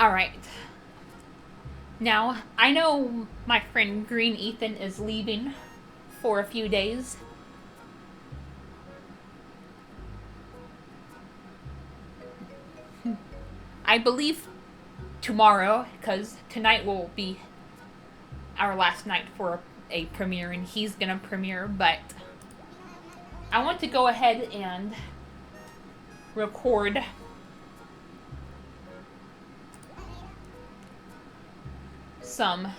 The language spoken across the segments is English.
Alright. Now, I know my friend Green Ethan is leaving for a few days. I believe tomorrow, because tonight will be our last night for a premiere, and he's gonna premiere, but I want to go ahead and record some,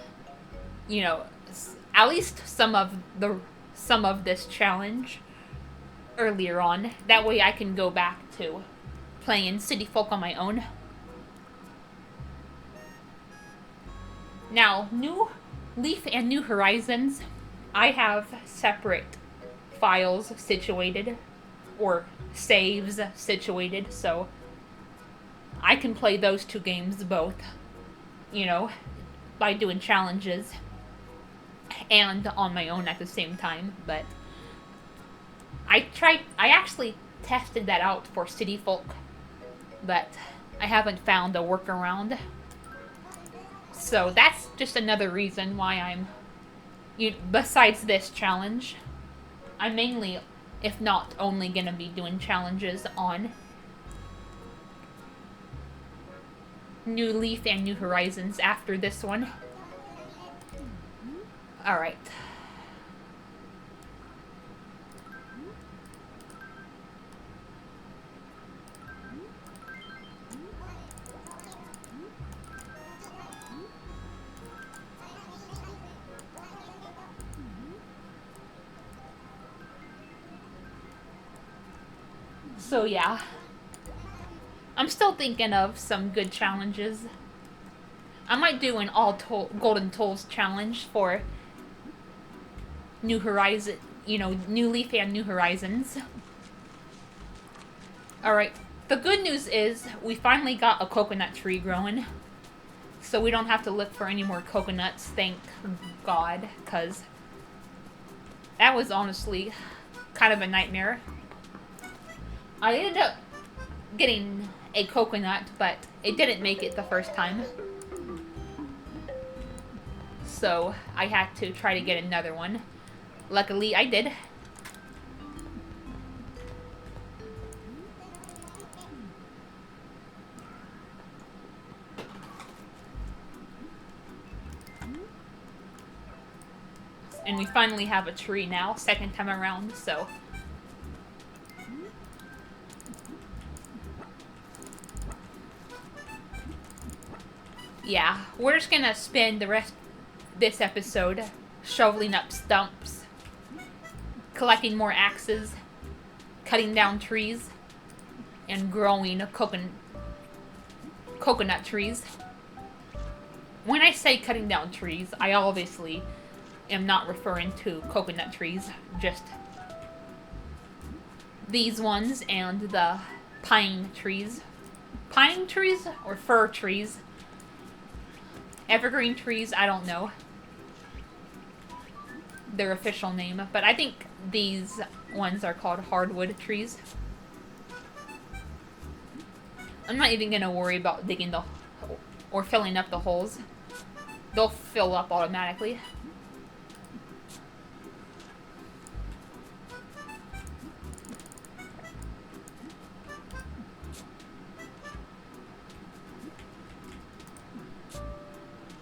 at least some of this challenge earlier on. That way I can go back to playing City Folk on my own. Now, New Leaf and New Horizons, I have separate files situated, or saves situated, so I can play those two games both, by doing challenges and on my own at the same time. But I actually tested that out for City Folk, but I haven't found a workaround. So that's just another reason why I'm, besides this challenge, I'm mainly, if not only, gonna be doing challenges on New Leaf and New Horizons after this one. Alright. So yeah, I'm still thinking of some good challenges. I might do an Golden Tools challenge for New Horizon, New Leaf and New Horizons. Alright, the good news is we finally got a coconut tree growing. So we don't have to look for any more coconuts, thank God, because that was honestly kind of a nightmare. I ended up getting a coconut, but it didn't make it the first time. So I had to try to get another one. Luckily, I did. And we finally have a tree now, second time around, so... yeah, we're just gonna spend the rest of this episode shoveling up stumps, collecting more axes, cutting down trees, and growing coconut trees. When I say cutting down trees, I obviously am not referring to coconut trees, just these ones and the pine trees. Pine trees or fir trees? Evergreen trees, I don't know their official name, but I think these ones are called hardwood trees. I'm not even gonna worry about digging or filling up the holes. They'll fill up automatically.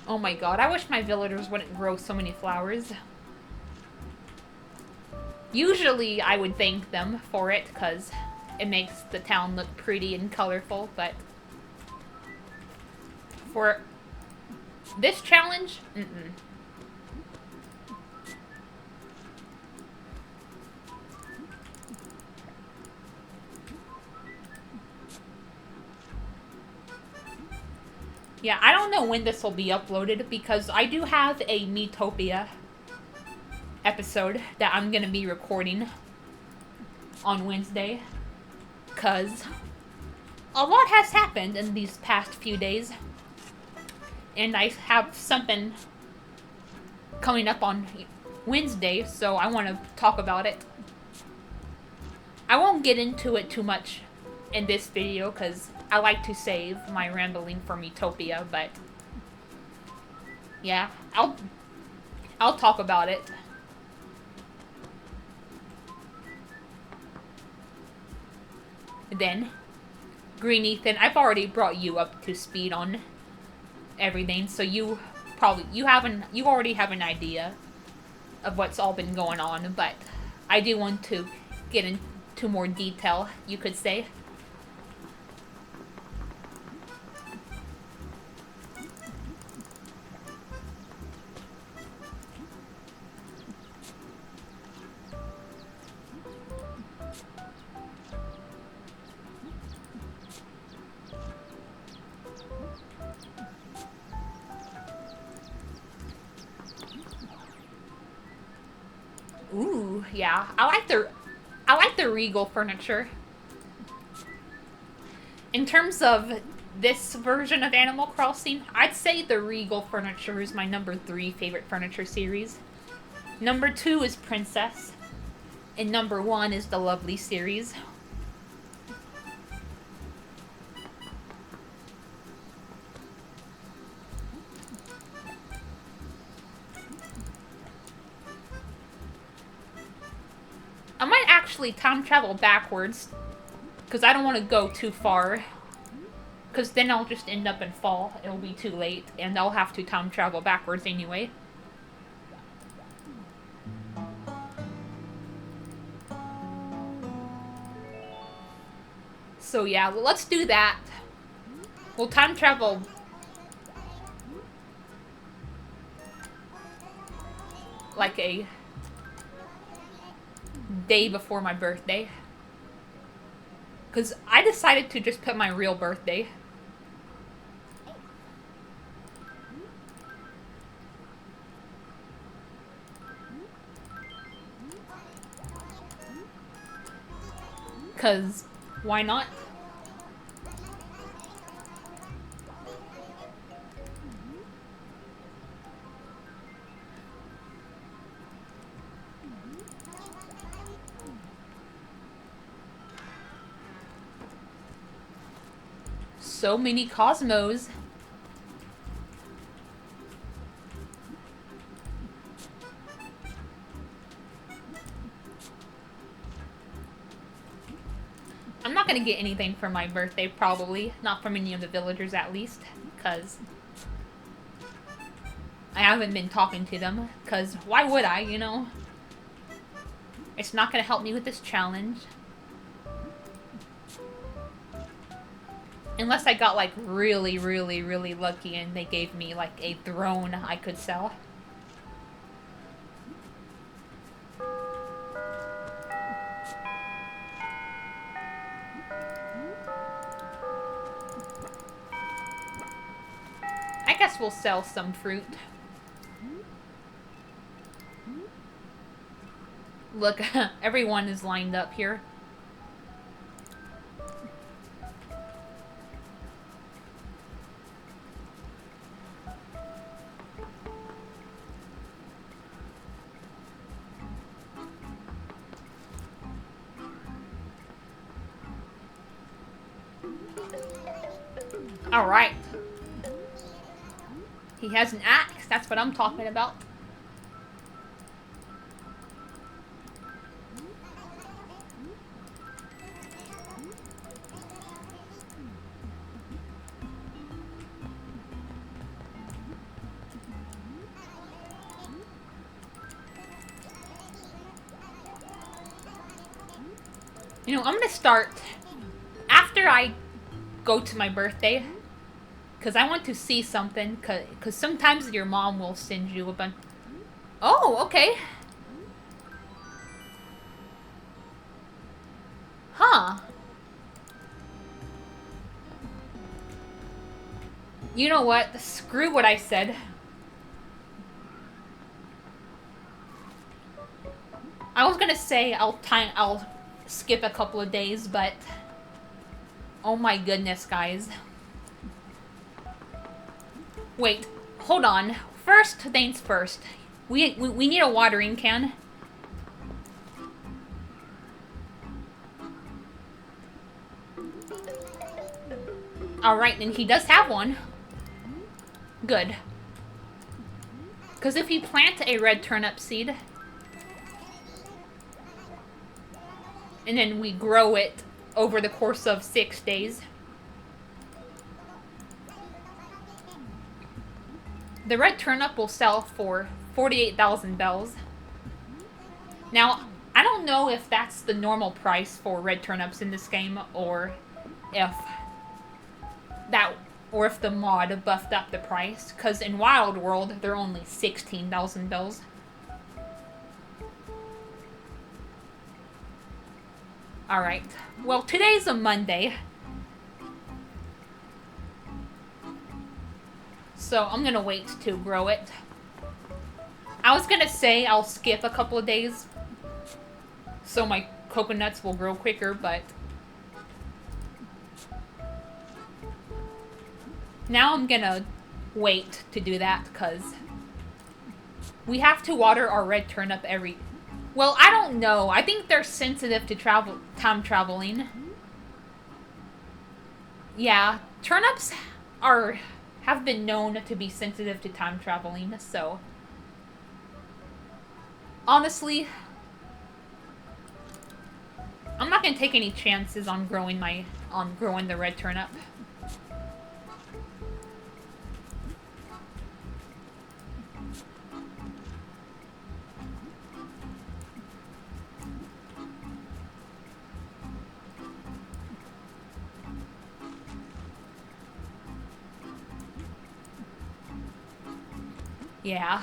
Oh my god, I wish my villagers wouldn't grow so many flowers. Usually I would thank them for it, because it makes the town look pretty and colorful, but for this challenge, yeah, I don't know when this will be uploaded, because I do have a Miitopia episode that I'm gonna be recording on Wednesday, because a lot has happened in these past few days, and I have something coming up on Wednesday, so I want to talk about it. I won't get into it too much in this video, because I like to save my rambling for Metopia, but yeah, I'll talk about it. Then, Green Ethan, I've already brought you up to speed on everything, so you already have an idea of what's all been going on, but I do want to get into more detail, you could say. Ooh, yeah. I like the Regal furniture. In terms of this version of Animal Crossing, I'd say the Regal furniture is my number 3 favorite furniture series. Number 2 is Princess. And number 1 is the Lovely series. I might actually time travel backwards, because I don't want to go too far, because then I'll just end up in fall. It'll be too late, and I'll have to time travel backwards anyway. So yeah, let's do that. We'll time travel like a day before my birthday. Because I decided to just put my real birthday. Because why not? So many Cosmos. I'm not gonna get anything for my birthday, probably. Not from any of the villagers, at least. Because I haven't been talking to them. Because why would I, you know? It's not gonna help me with this challenge. Unless I got, like, really, really, really lucky and they gave me, like, a throne I could sell. I guess we'll sell some fruit. Look, everyone is lined up here. Alright. He has an axe, that's what I'm talking about. You know, I'm gonna start after I go to my birthday, because I want to see something, because sometimes your mom will send you a bunch. Oh, okay. Huh. You know what? Screw what I said. I was gonna say I'll skip a couple of days, but oh my goodness, guys. Wait, hold on. First things first. We need a watering can. Alright, and he does have one. Good. Because if you plant a red turnip seed, and then we grow it over the course of 6 days, the red turnip will sell for 48,000 bells. Now, I don't know if that's the normal price for red turnips in this game, or if the mod buffed up the price, because in Wild World, they're only 16,000 bells. Alright, well, today's a Monday, so I'm gonna wait to grow it. I was gonna say I'll skip a couple of days, so my coconuts will grow quicker, but now I'm gonna wait to do that, because we have to water our red turnip every... Well, I don't know. I think they're sensitive to time traveling. Yeah, turnips have been known to be sensitive to time traveling, so... Honestly, I'm not gonna take any chances on growing the red turnip. Yeah,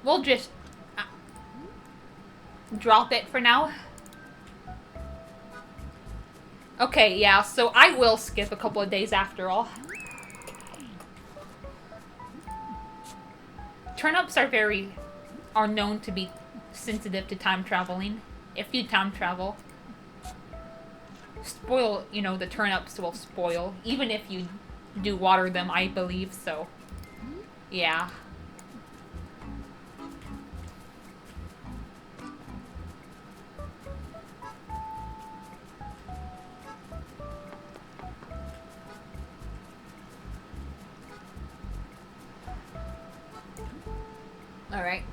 we'll just drop it for now. Okay, yeah, so I will skip a couple of days after all. Turnips are known to be sensitive to time traveling. If you time travel, the turnips will spoil, even if you do water them, I believe, so... Yeah. All right.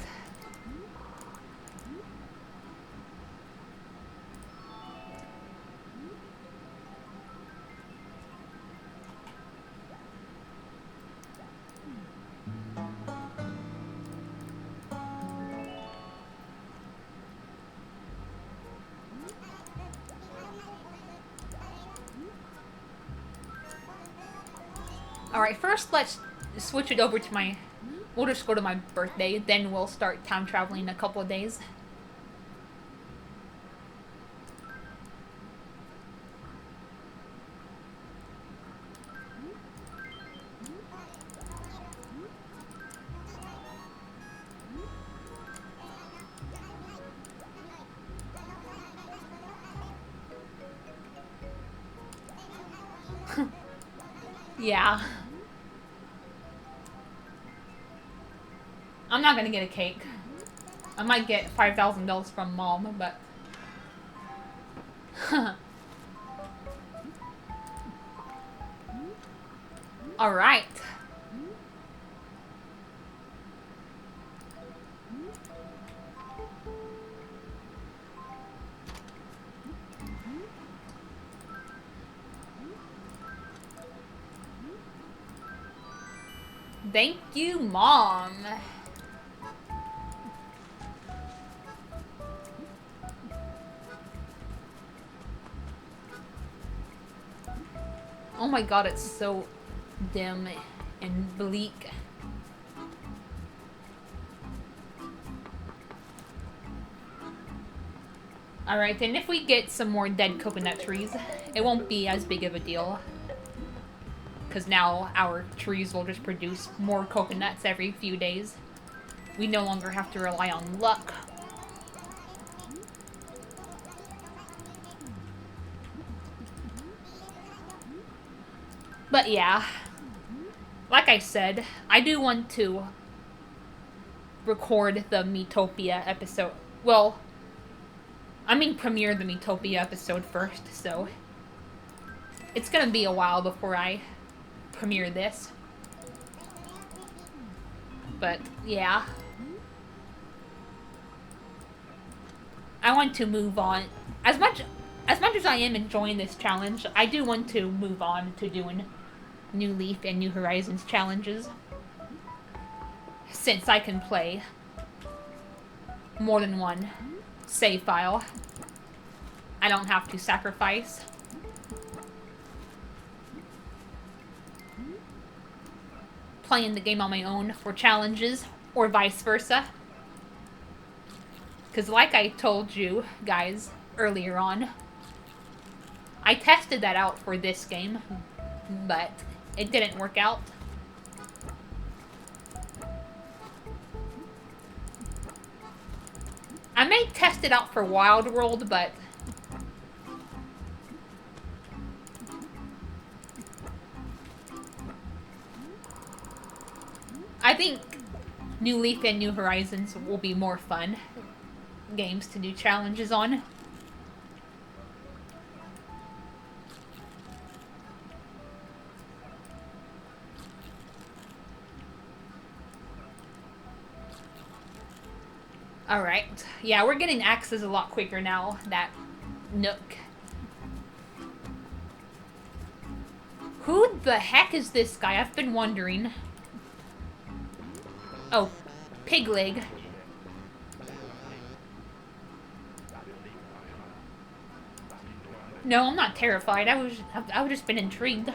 Alright, first let's switch it over to we'll just go to my birthday, then we'll start time traveling in a couple of days. Yeah. I'm not gonna get a cake. I might get $5,000 from Mom, but... Alright. Thank you, Mom. Oh my god, it's so dim and bleak. Alright, and if we get some more dead coconut trees, it won't be as big of a deal. Because now our trees will just produce more coconuts every few days. We no longer have to rely on luck. But yeah, like I said, I do want to record the Miitopia episode. Well, I mean premiere the Miitopia episode first, so It's gonna be a while before I premiere this. But, yeah. I want to move on. As much as I am enjoying this challenge, I do want to move on to doing New Leaf and New Horizons challenges. Since I can play more than one save file, I don't have to sacrifice. Playing the game on my own for challenges, or vice versa. Because like I told you guys earlier on, I tested that out for this game, but it didn't work out. I may test it out for Wild World, but I think New Leaf and New Horizons will be more fun games to do challenges on. Alright. Yeah, we're getting axes a lot quicker now, that Nook. Who the heck is this guy? I've been wondering. Oh, Pigleg. No, I'm not terrified. I've just been intrigued.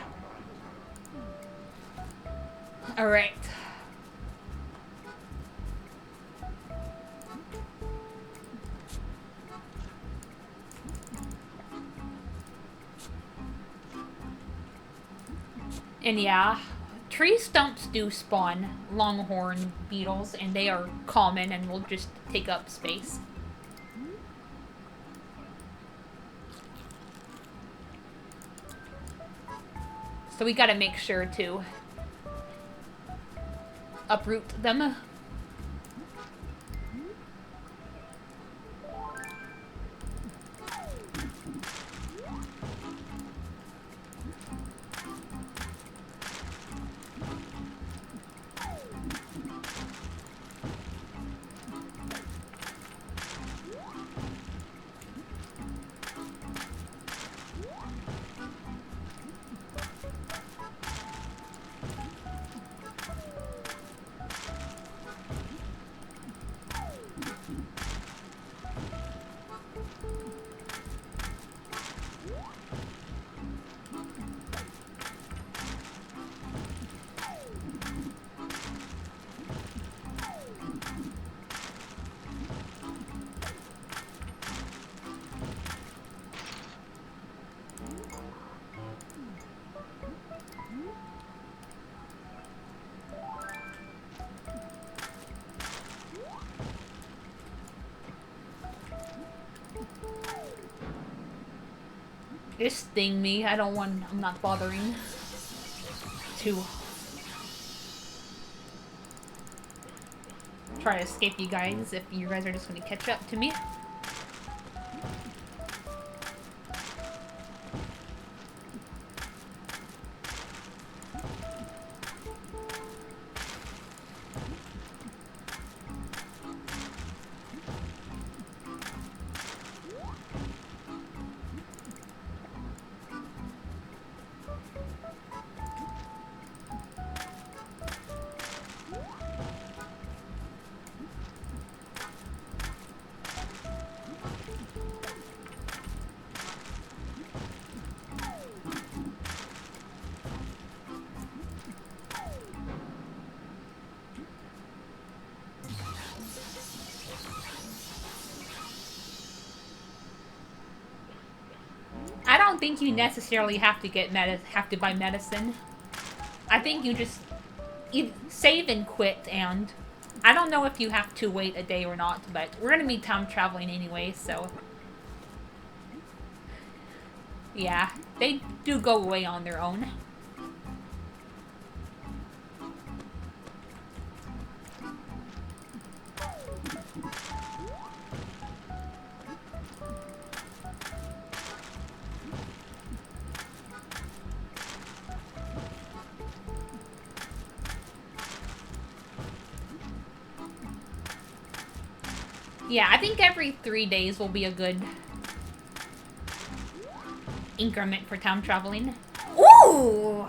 Alright. And yeah, tree stumps do spawn longhorn beetles, and they are common and will just take up space. So we gotta make sure to uproot them. Just sting me. I'm not bothering to try to escape you guys if you guys are just gonna catch up to me. I don't think you necessarily have to buy medicine. I think you just save and quit, and I don't know if you have to wait a day or not, but we're gonna be time traveling anyway, so yeah, they do go away on their own. Yeah, I think every 3 days will be a good increment for time traveling. Ooh!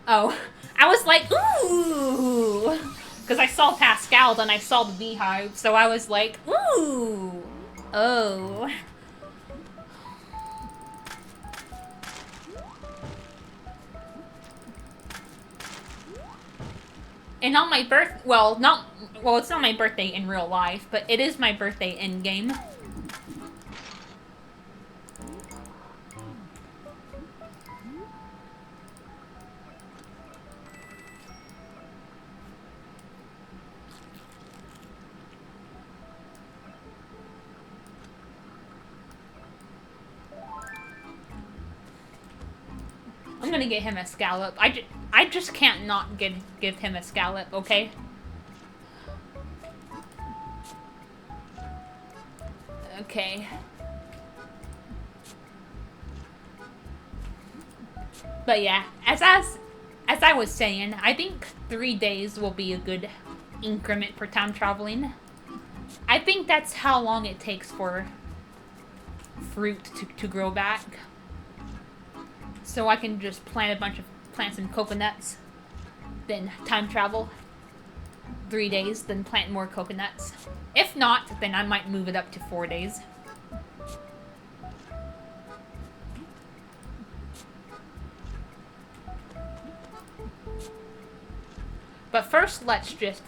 Oh, I was like, ooh! Because I saw Pascal, then I saw the beehive, so I was like, ooh! Oh. And on my it's not my birthday in real life, but it is my birthday in game. I'm gonna get him a scallop. I just can't not give him a scallop, okay? Okay. But yeah, as I was saying, I think 3 days will be a good increment for time traveling. I think that's how long it takes for fruit to grow back. So I can just plant some coconuts, then time travel 3 days, then plant more coconuts. If not, then I might move it up to 4 days. But first, let's just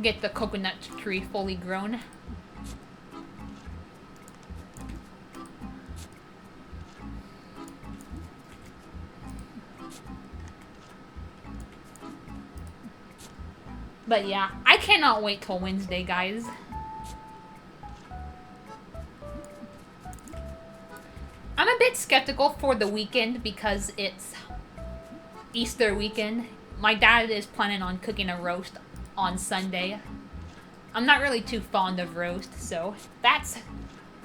get the coconut tree fully grown. But yeah, I cannot wait till Wednesday, guys. I'm a bit skeptical for the weekend because it's Easter weekend. My dad is planning on cooking a roast on Sunday. I'm not really too fond of roast, so that's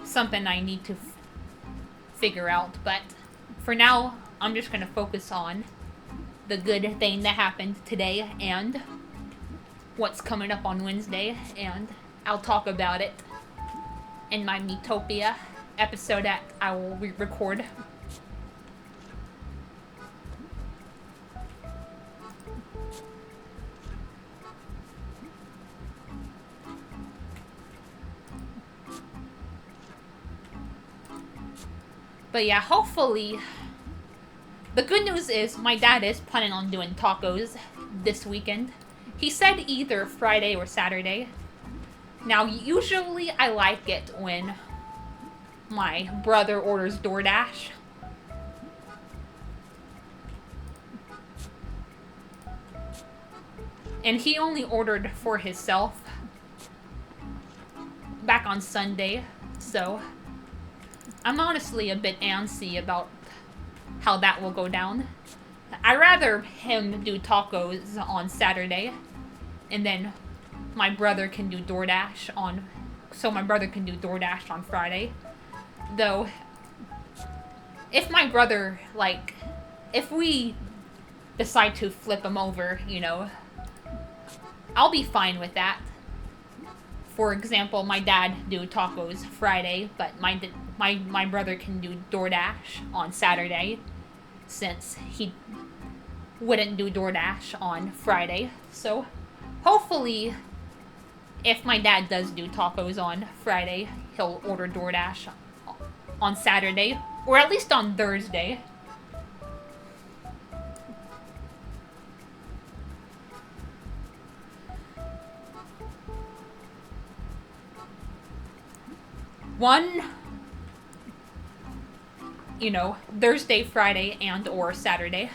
something I need to figure out. But for now, I'm just gonna focus on the good thing that happened today and what's coming up on Wednesday, and I'll talk about it in my Miitopia episode that I will record. But yeah, hopefully, the good news is my dad is planning on doing tacos this weekend. He said either Friday or Saturday. Now, usually I like it when my brother orders DoorDash. And he only ordered for himself back on Sunday, so I'm honestly a bit antsy about how that will go down. I'd rather him do tacos on Saturday, and then my brother can do DoorDash on Friday. Though, if my brother, if we decide to flip him over, I'll be fine with that. For example, my dad do tacos Friday, but my brother can do DoorDash on Saturday, since he wouldn't do DoorDash on Friday. So, hopefully, if my dad does do tacos on Friday, he'll order DoorDash on Saturday, or at least on Thursday. One, Thursday, Friday, and or Saturday.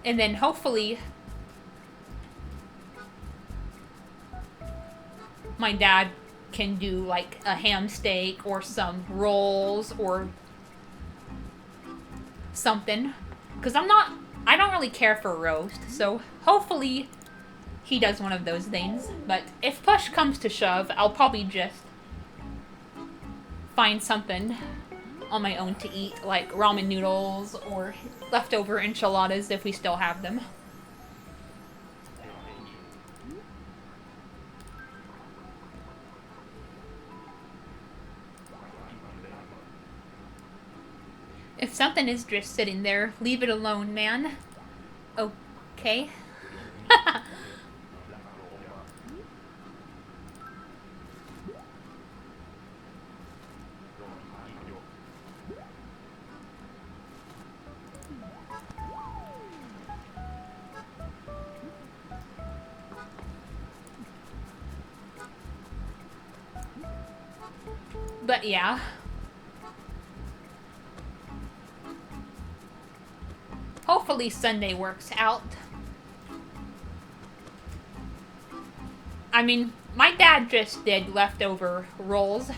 And then hopefully my dad can do like a ham steak or some rolls or something. Because I don't really care for roast. So hopefully he does one of those things. But if push comes to shove, I'll probably just find something on my own to eat, like ramen noodles or leftover enchiladas if we still have them. If something is just sitting there, leave it alone, man. Okay. But yeah. Hopefully Sunday works out. I mean, my dad just did leftover rolls.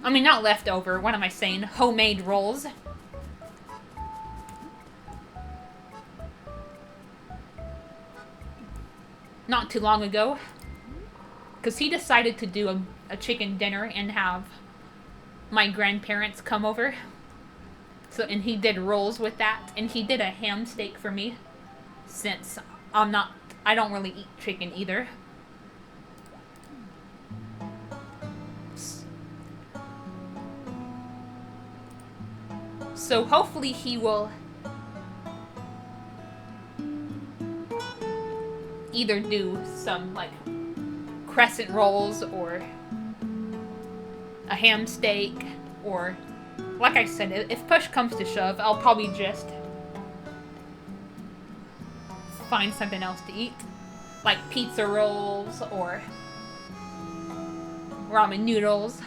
I mean, not leftover, what am I saying? Homemade rolls. Not too long ago. Because he decided to do a chicken dinner and have my grandparents come over. So, and he did rolls with that. And he did a ham steak for me. Since I don't really eat chicken either. So hopefully he will either do some like crescent rolls or a ham steak, or like I said, if push comes to shove, I'll probably just find something else to eat, like pizza rolls or ramen noodles.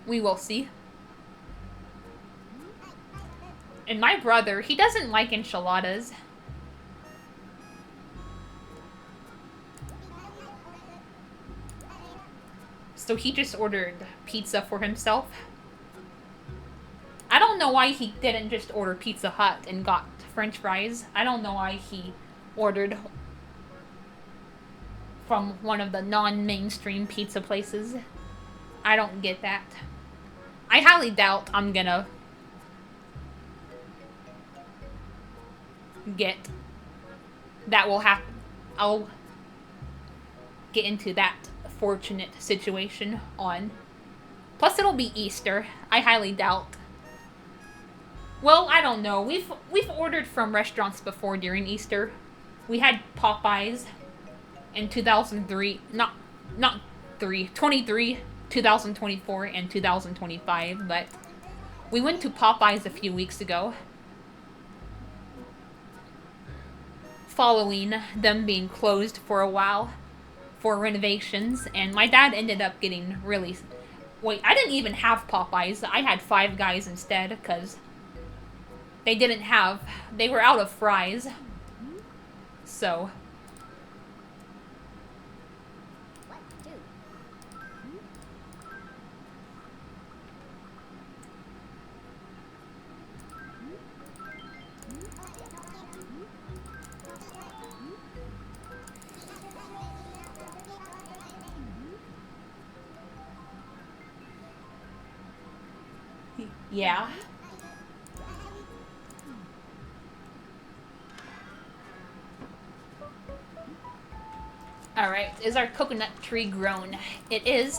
We will see. And my brother, he doesn't like enchiladas. So he just ordered pizza for himself. I don't know why he didn't just order Pizza Hut and got French fries. I don't know why he ordered from one of the non-mainstream pizza places. I don't get that. I highly doubt I'm gonna get that will happen. I'll get into that fortunate situation on. Plus it'll be Easter. I highly doubt. Well, I don't know. We've ordered from restaurants before during Easter. We had Popeyes in 2003, not 23, 2024 and 2025, but we went to Popeyes a few weeks ago. Following them being closed for a while for renovations, and my dad ended up getting really... Wait, I didn't even have Popeyes. I had Five Guys instead, because they were out of fries. So... yeah. Alright, is our coconut tree grown? It is.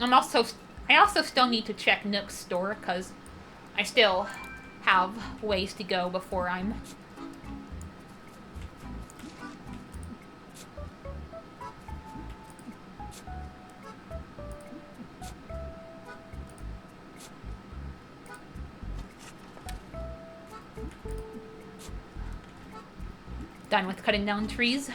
I also still need to check Nook's store, because I still have ways to go before I'm done with cutting down trees.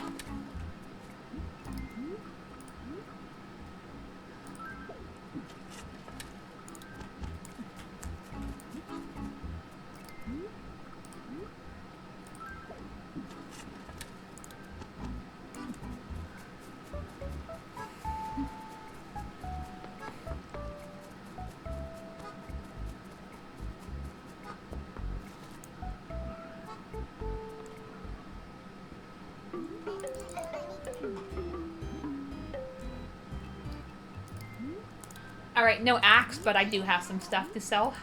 Alright, no axe, but I do have some stuff to sell.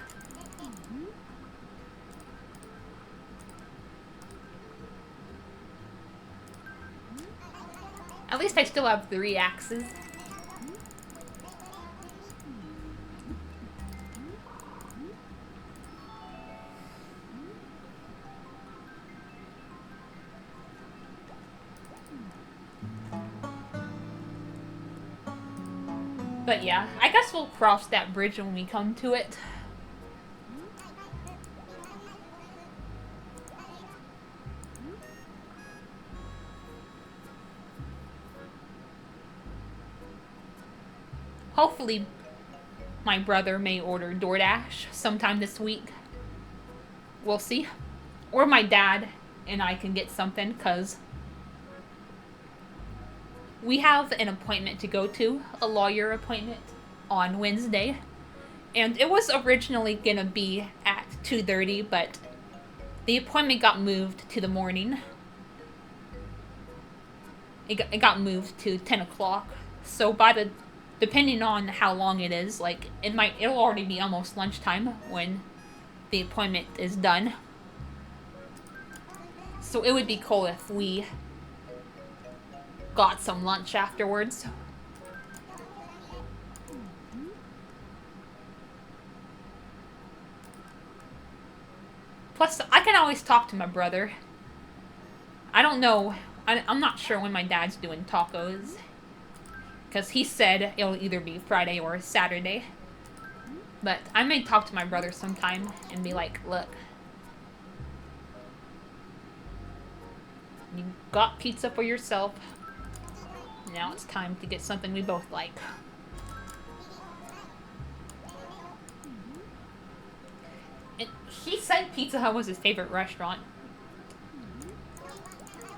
At least I still have 3 axes. But yeah, I guess we'll cross that bridge when we come to it. Hopefully, my brother may order DoorDash sometime this week. We'll see. Or my dad and I can get something, because we have an appointment to go to, a lawyer appointment, on Wednesday. And it was originally gonna be at 2:30, but the appointment got moved to the morning. It got moved to 10 o'clock. So depending on how long it is, like, it'll already be almost lunchtime when the appointment is done. So it would be cool if we got some lunch afterwards. Plus, I can always talk to my brother. I don't know. I'm not sure when my dad's doing tacos. Because he said it'll either be Friday or Saturday. But I may talk to my brother sometime and be like, look, you got pizza for yourself. Now it's time to get something we both like. And he said Pizza Hut was his favorite restaurant.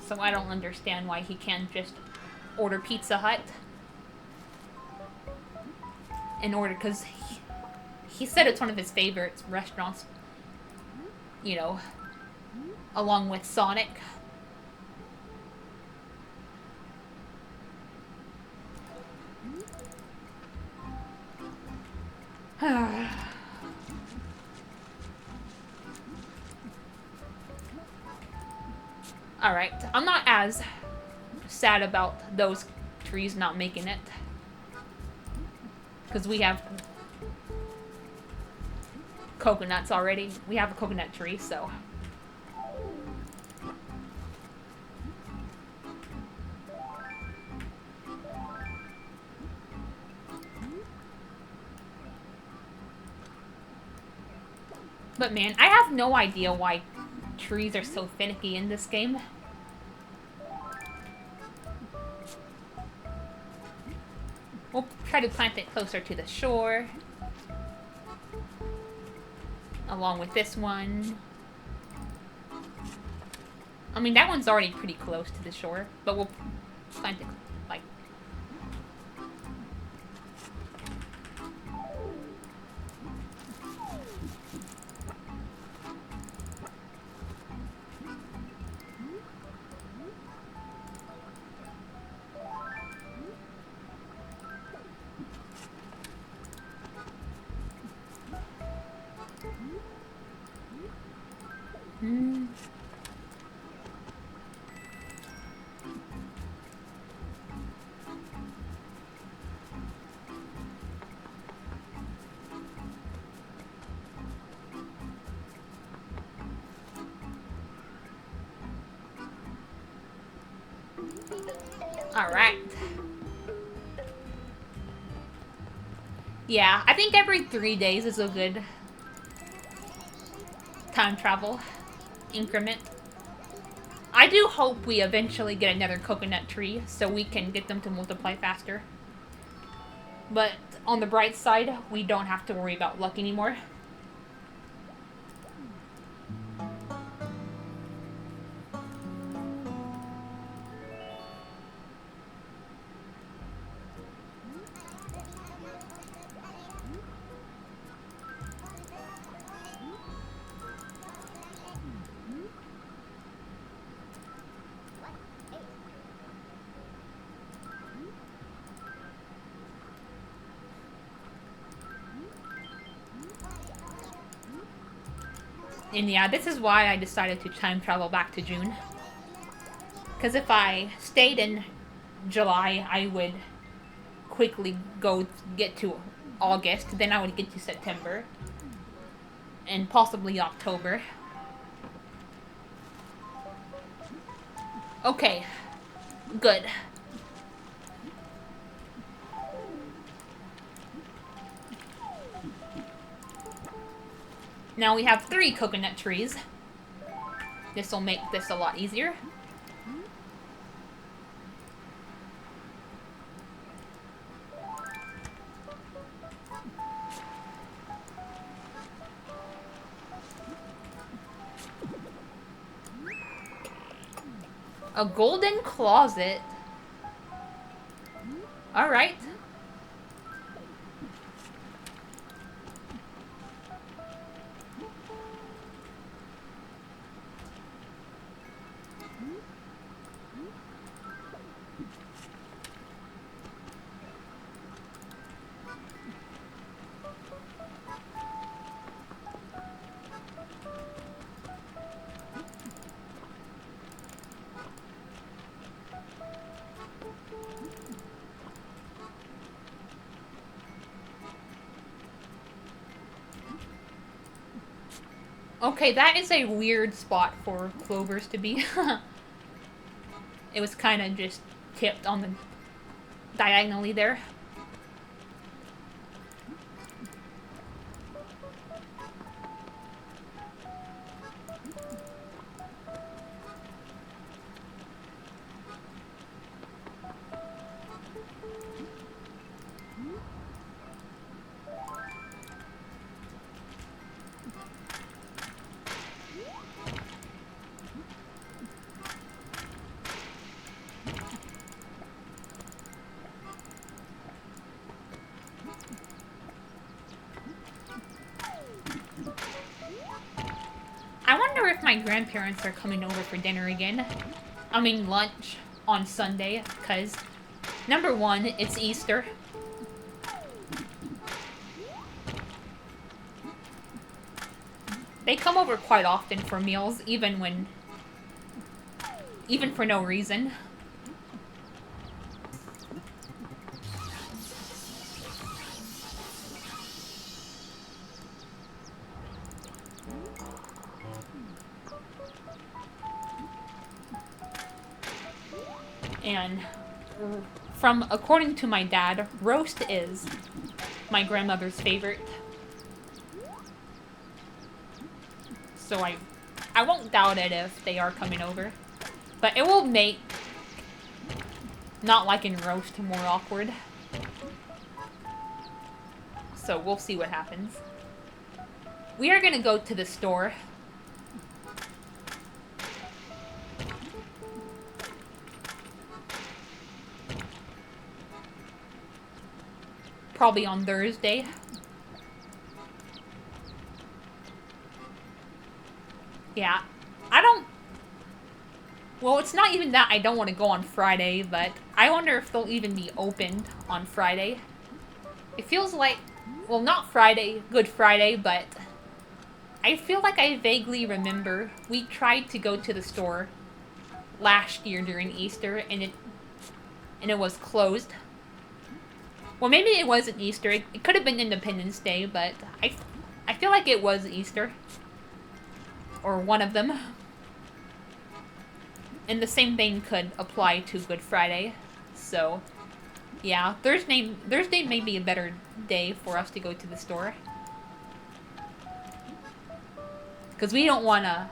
So I don't understand why he can't just order Pizza Hut. Because he said it's one of his favorite restaurants. You know, along with Sonic. Alright, I'm not as sad about those trees not making it. Because we have coconuts already. We have a coconut tree, so. But man, I have no idea why trees are so finicky in this game. We'll try to plant it closer to the shore. Along with this one. I mean, that one's already pretty close to the shore, but we'll plant it like... Alright. Yeah, I think every 3 days is a good time travel increment. I do hope we eventually get another coconut tree so we can get them to multiply faster. But on the bright side, we don't have to worry about luck anymore. And yeah, this is why I decided to time travel back to June. Because if I stayed in July, I would quickly get to August, then I would get to September. And possibly October. Okay. Good. Now we have 3 coconut trees. This will make this a lot easier. A golden closet. Alright. Okay, that is a weird spot for clovers to be. It was kind of just tipped on the diagonally there. I wonder if my grandparents are coming over for dinner again. I mean lunch on Sunday, because number 1, it's Easter. They come over quite often for meals, even for no reason. And according to my dad, roast is my grandmother's favorite. So I won't doubt it if they are coming over. But it will make not liking roast more awkward. So we'll see what happens. We are gonna go to the store. Probably on Thursday. Yeah. Well, it's not even that I don't want to go on Friday, but I wonder if they'll even be opened on Friday. It feels like, well, not Friday, Good Friday, but I feel like I vaguely remember we tried to go to the store last year during Easter, and it was closed. Well, maybe it wasn't Easter. It could have been Independence Day, but I feel like it was Easter. Or one of them. And the same thing could apply to Good Friday. So, yeah, Thursday may be a better day for us to go to the store. Because we don't want to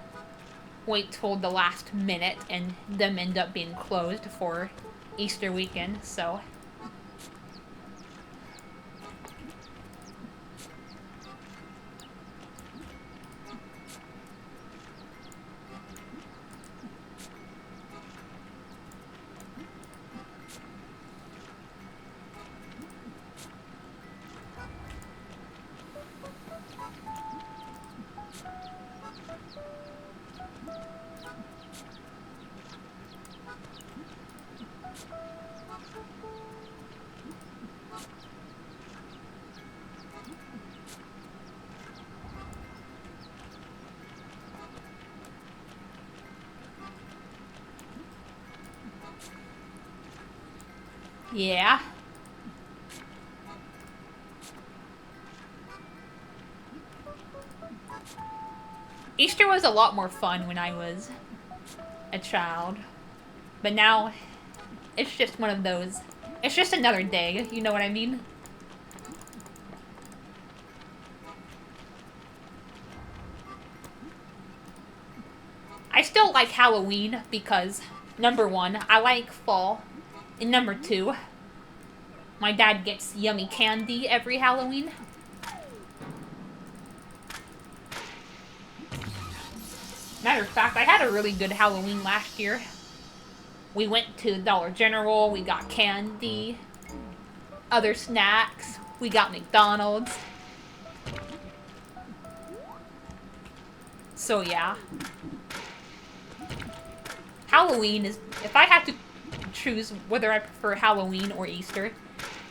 wait till the last minute and them end up being closed for Easter weekend, so... Yeah. Easter was a lot more fun when I was a child. But now, it's just one of those. It's just another day, you know what I mean? I still like Halloween because, number one, I like fall. And number two, my dad gets yummy candy every Halloween. Matter of fact, I had a really good Halloween last year. We went to Dollar General, we got candy, other snacks, we got McDonald's. So yeah. Halloween is, if I had to choose whether I prefer Halloween or Easter,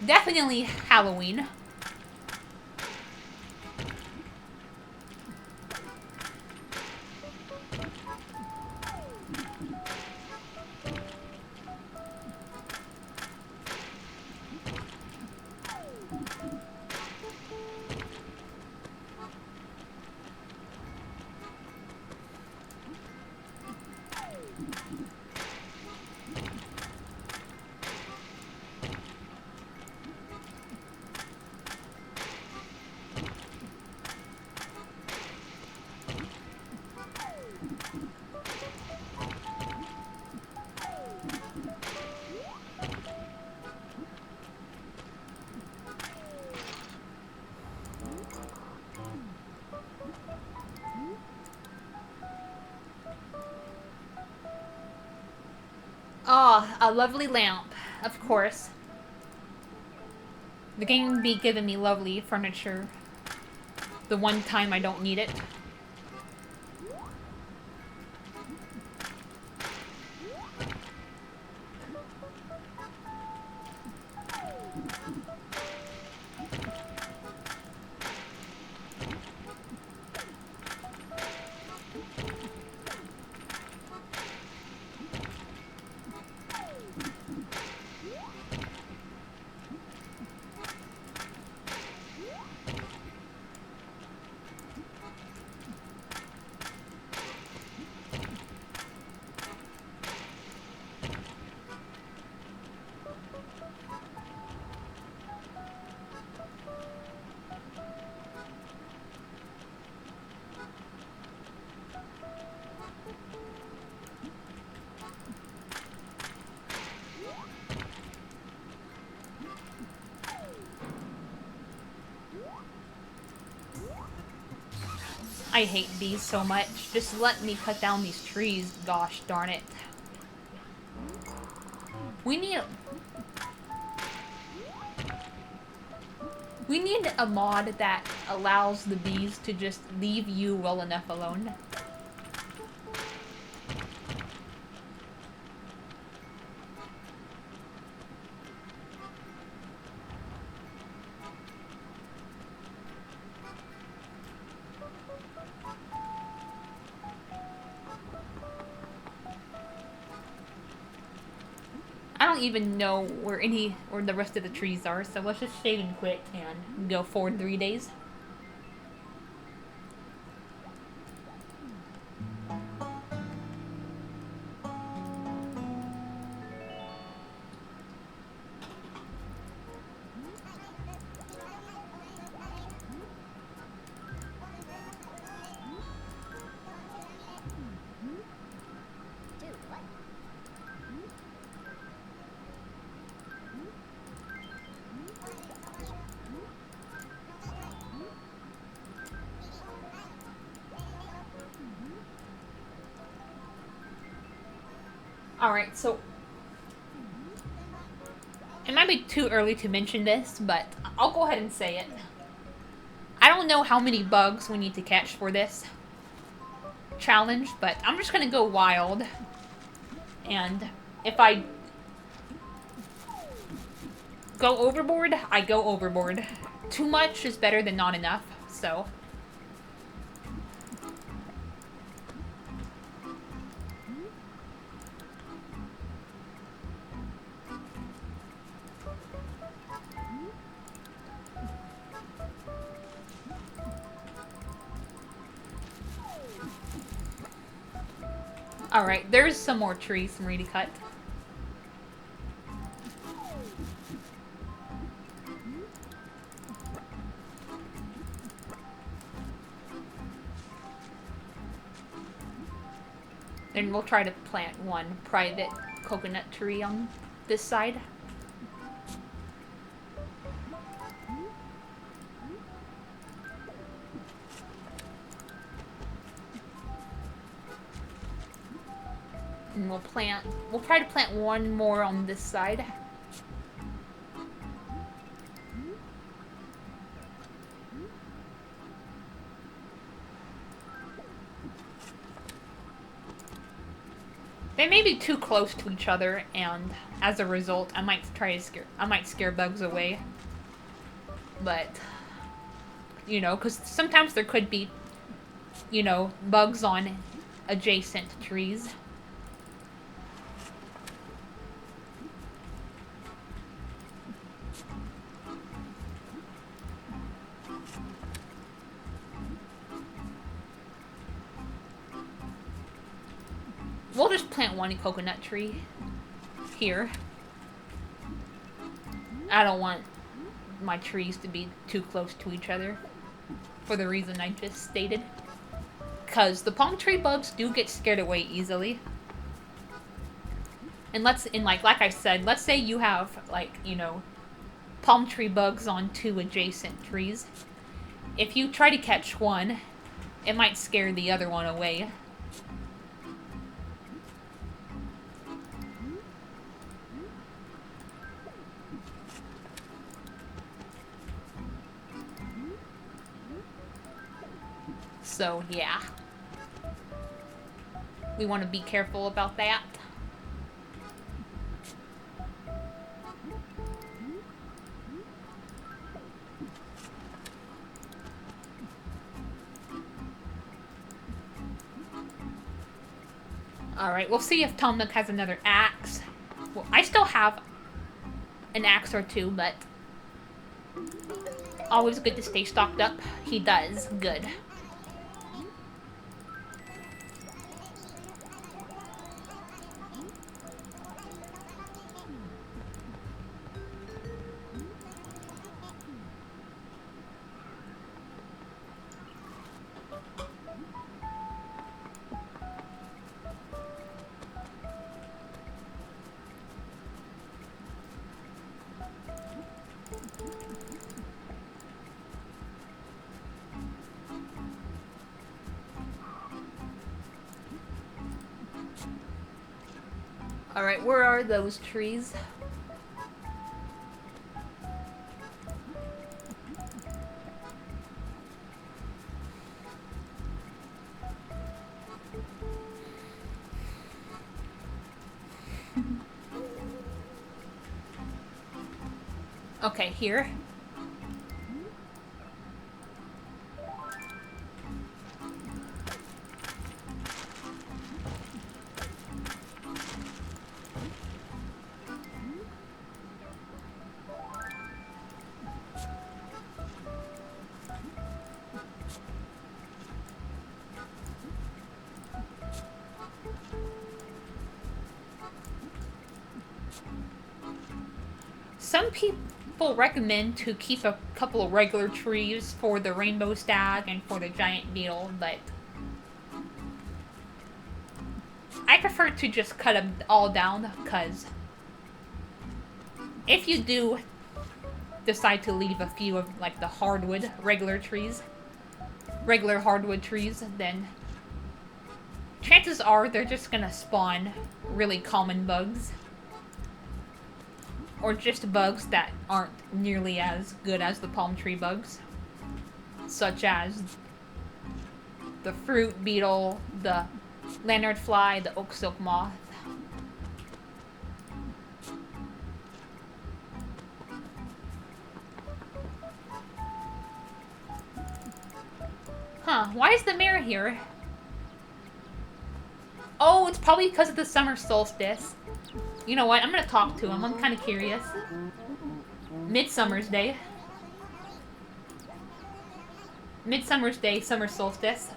definitely Halloween. Ah, oh, a lovely lamp, of course. The game be giving me lovely furniture the one time I don't need it. I hate bees so much. Just let me cut down these trees, gosh darn it. We need... We need a mod that allows the bees to just leave you well enough alone. I don't even know where the rest of the trees are, so let's just save and quit and go forward 3 days. Alright, so it might be too early to mention this, but I'll go ahead and say it. I don't know how many bugs we need to catch for this challenge, but I'm just gonna go wild. And if I go overboard, I go overboard. Too much is better than not enough, so... Alright, there's some more trees for me to cut. Then we'll try to plant one private coconut tree on this side. And we'll try to plant one more on this side. They may be too close to each other, and as a result, I might scare bugs away. But, you know, because sometimes there could be, you know, bugs on adjacent trees. We'll just plant one coconut tree here. I don't want my trees to be too close to each other for the reason I just stated. Because the palm tree bugs do get scared away easily. And like I said, let's say you have, like, you know, palm tree bugs on two adjacent trees. If you try to catch one, it might scare the other one away. So, yeah. We want to be careful about that. Alright, we'll see if Tom Nook has another axe. Well, I still have an axe or two, but always good to stay stocked up. He does. Good. Alright, where are those trees? Okay, here. Some people recommend to keep a couple of regular trees for the rainbow stag and for the giant beetle, but I prefer to just cut them all down, because if you do decide to leave a few of, like, the regular hardwood trees, then chances are they're just gonna spawn really common bugs. Or just bugs that aren't nearly as good as the palm tree bugs. Such as the fruit beetle, the lantern fly, the oak silk moth. Huh, why is the mayor here? Oh, it's probably because of the summer solstice. You know what? I'm gonna talk to him. I'm kind of curious. Midsummer's Day. Midsummer's Day, summer solstice.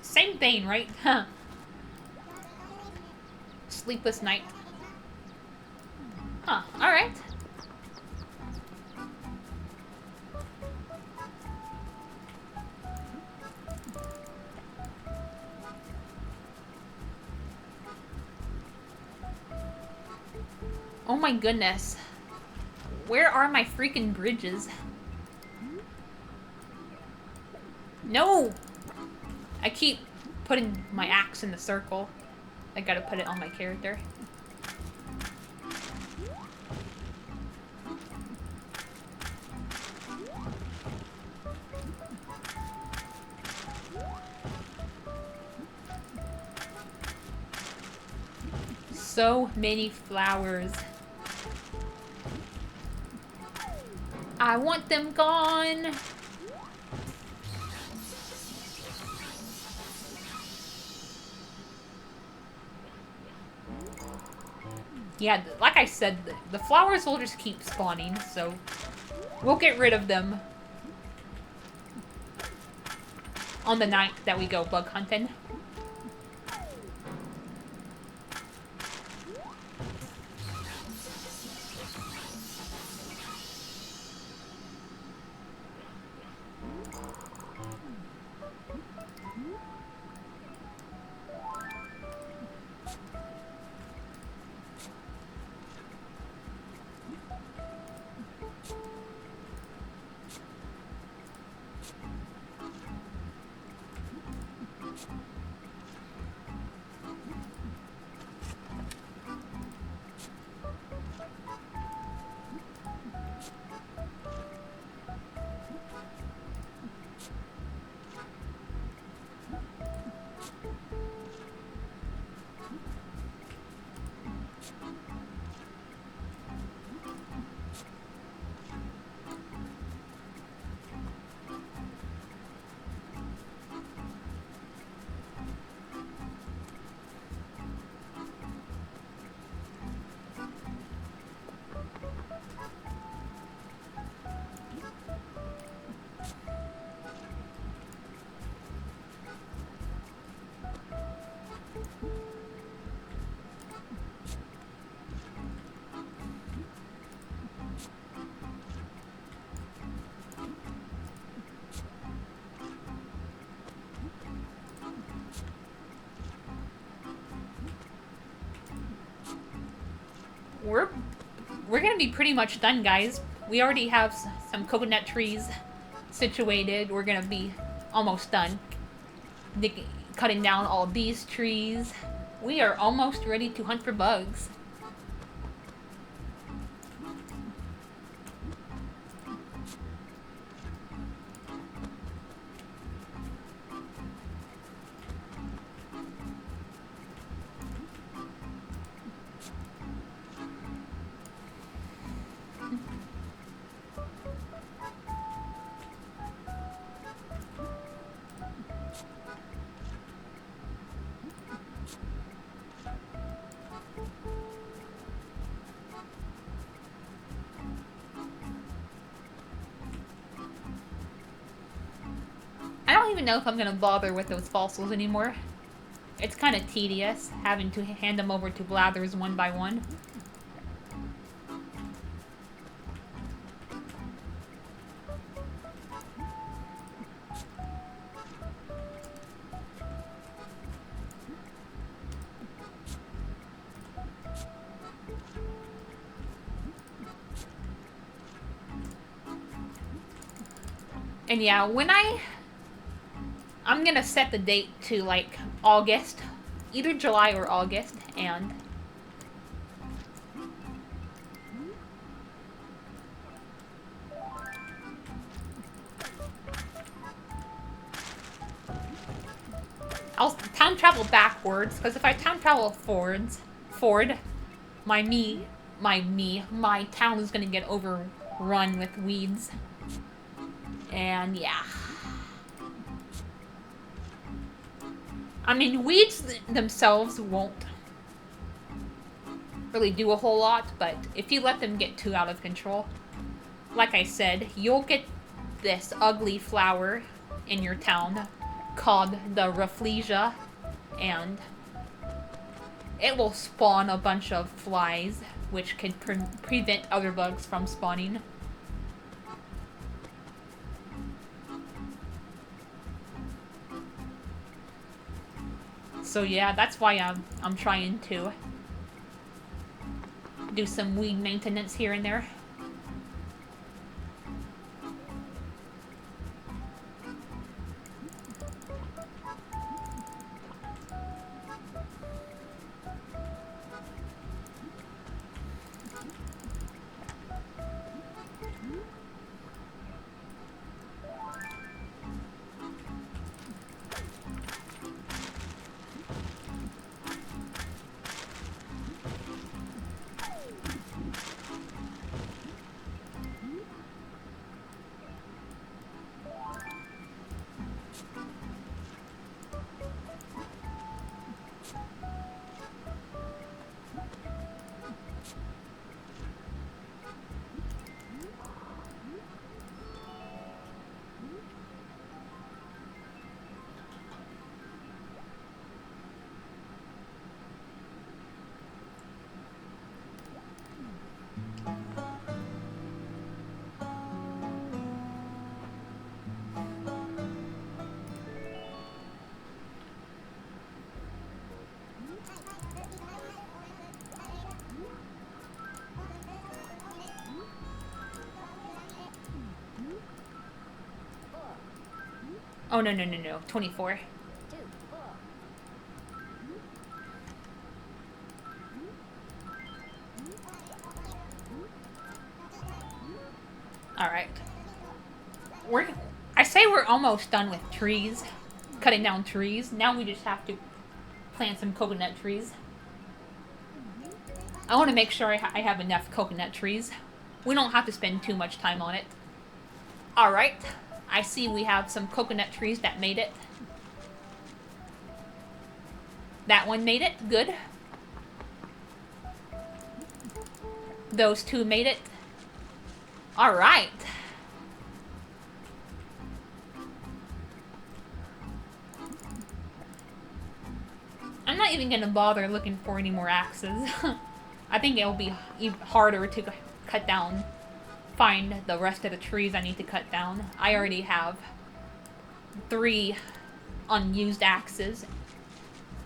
Same thing, right? Huh. Sleepless night. Huh, alright. Oh my goodness. Where are my freaking bridges? No! I keep putting my axe in the circle. I gotta put it on my character. So many flowers. I want them gone. Yeah, like I said, the flowers will just keep spawning, so we'll get rid of them on the night that we go bug hunting. We're gonna be pretty much done, guys. We already have some coconut trees situated. We're gonna be almost done. Cutting down all these trees. We are almost ready to hunt for bugs. I don't even know if I'm gonna bother with those fossils anymore. It's kind of tedious having to hand them over to Blathers one by one. And yeah, when I'm gonna set the date to like August, either July or August, and I'll time travel backwards, because if I time travel forward, my town is gonna get overrun with weeds. And yeah. I mean, weeds themselves won't really do a whole lot, but if you let them get too out of control, like I said, you'll get this ugly flower in your town called the Rafflesia, and it will spawn a bunch of flies, which can prevent other bugs from spawning. So yeah, that's why I'm trying to do some weed maintenance here and there. Oh, no. 24. Alright. I say we're almost done with trees. Cutting down trees. Now we just have to plant some coconut trees. I want to make sure I have enough coconut trees. We don't have to spend too much time on it. Alright. I see we have some coconut trees that made it. That one made it. Good. Those two made it. Alright. I'm not even gonna bother looking for any more axes. I think it'll be even harder to cut down, find the rest of the trees I need to cut down. I already have 3 unused axes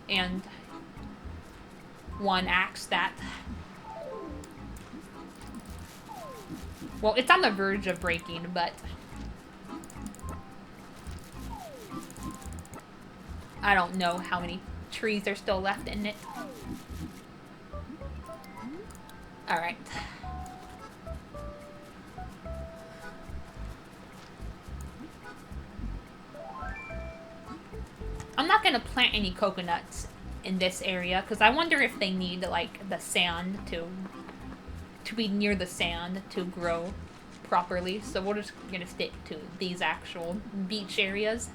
and 1 axe that, well, it's on the verge of breaking, but I don't know how many trees are still left in it. Alright. I'm not gonna plant any coconuts in this area, because I wonder if they need, like, the sand to be near the sand to grow properly. So we're just gonna stick to these actual beach areas.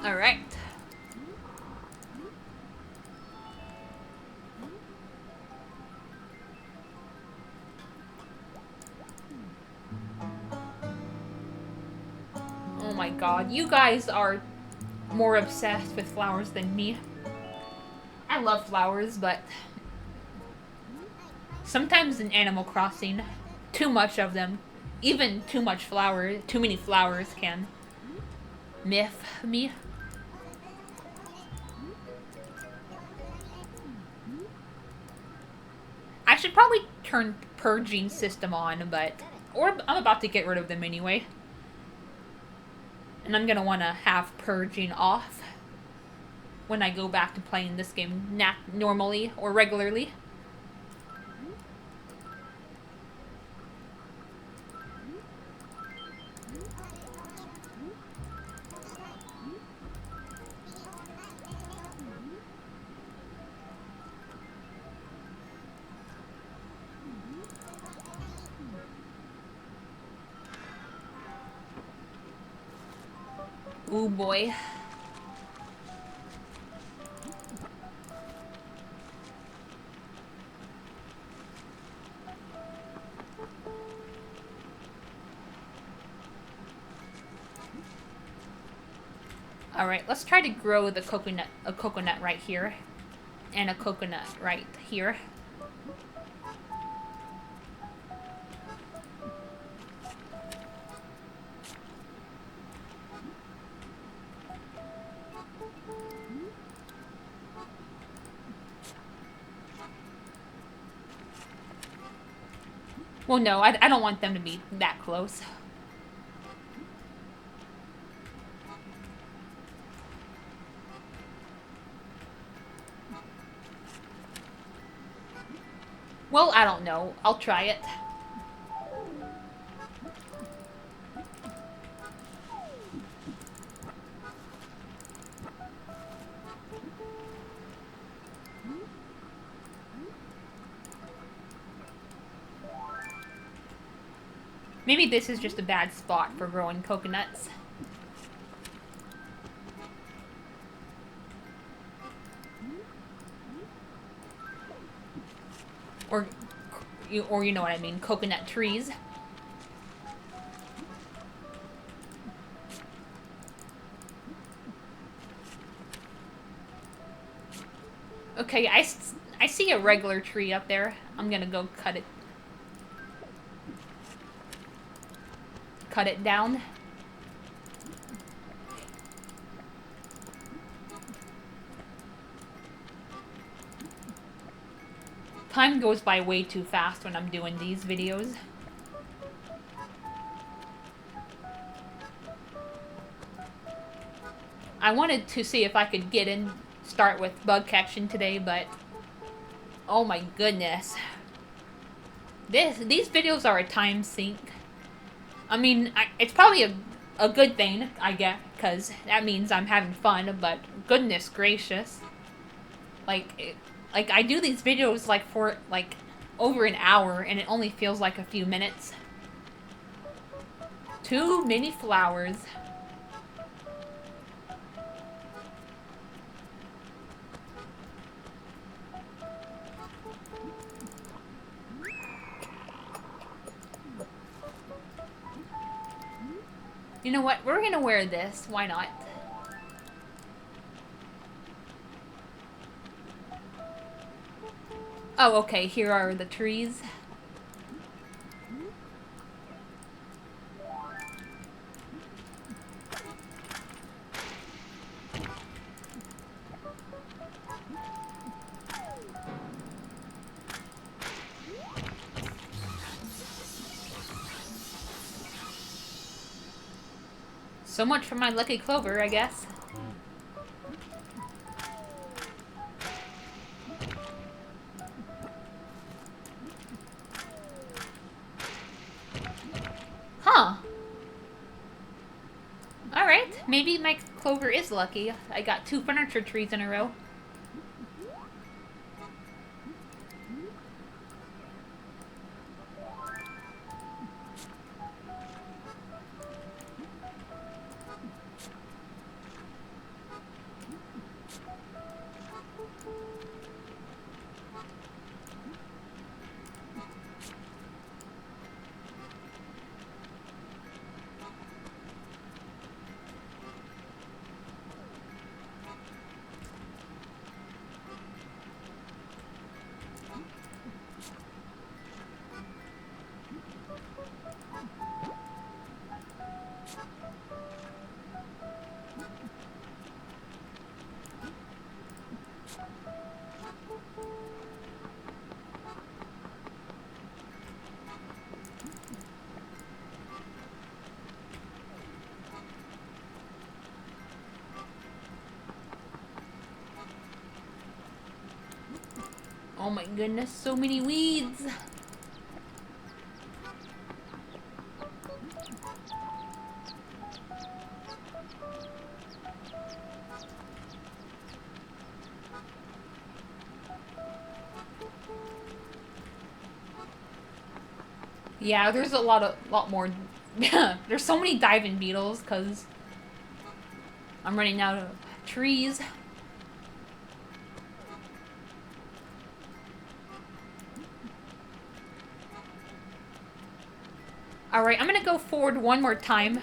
Alright. Oh my god, you guys are more obsessed with flowers than me. I love flowers, but sometimes in Animal Crossing, too much of them, even too many flowers can miff me. I should probably turn purging system on, or I'm about to get rid of them anyway. And I'm gonna want to have purging off when I go back to playing this game normally or regularly. Ooh boy. Alright, let's try to grow the coconut, a coconut right here. And a coconut right here. Well, no, I don't want them to be that close. Well, I don't know. I'll try it. Maybe this is just a bad spot for growing coconuts. Or you know what I mean, coconut trees. Okay, I see a regular tree up there. I'm gonna go cut it down. Time goes by way too fast when I'm doing these videos. I wanted to see if I could start with bug catching today, but oh my goodness. These videos are a time sink. I mean, it's probably a good thing, I guess, because that means I'm having fun, but goodness gracious. Like I do these videos like for like over an hour and it only feels like a few minutes. Too many flowers. You know what? We're gonna wear this. Why not? Oh, okay. Here are the trees. So much for my lucky clover, I guess. Huh. Alright, maybe my clover is lucky. I got 2 furniture trees in a row. Oh my goodness, so many weeds. Yeah, there's a lot more. There's so many diving beetles because I'm running out of trees. Alright, I'm gonna go forward one more time.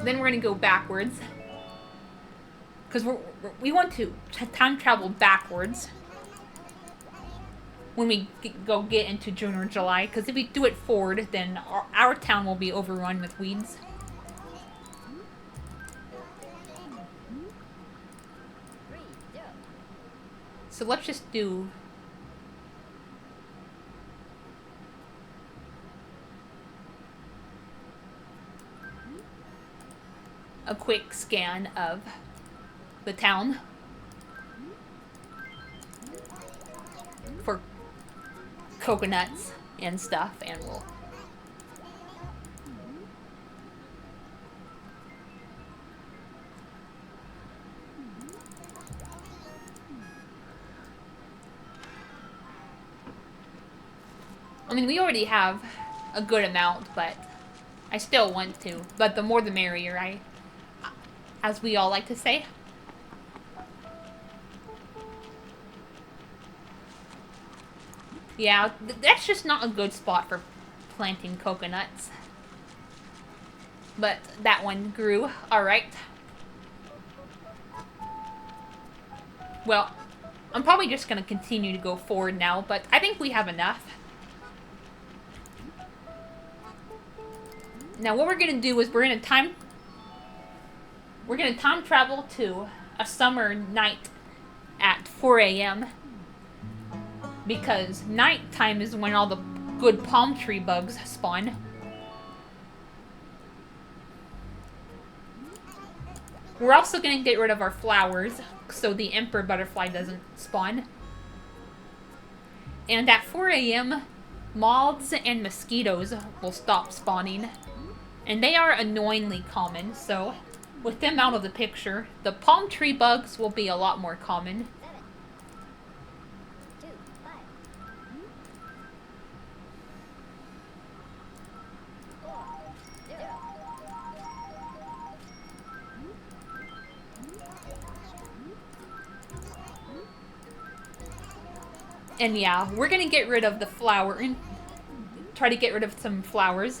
Then we're gonna go backwards. Because we want to time travel backwards when we go get into June or July. Because if we do it forward, then our town will be overrun with weeds. So let's just do a quick scan of the town for coconuts and stuff, and we'll I mean, we already have a good amount, but I still want to. But the more the merrier, as we all like to say. Yeah, that's just not a good spot for planting coconuts. But that one grew. Alright. Well, I'm probably just going to continue to go forward now, but I think we have enough. Now what we're going to do is we're going to time travel to a summer night at 4 a.m. because nighttime is when all the good palm tree bugs spawn. We're also going to get rid of our flowers so the emperor butterfly doesn't spawn. And at 4 a.m., moths and mosquitoes will stop spawning. And they are annoyingly common, so with them out of the picture, the palm tree bugs will be a lot more common. And yeah, we're gonna get rid of the flower and try to get rid of some flowers.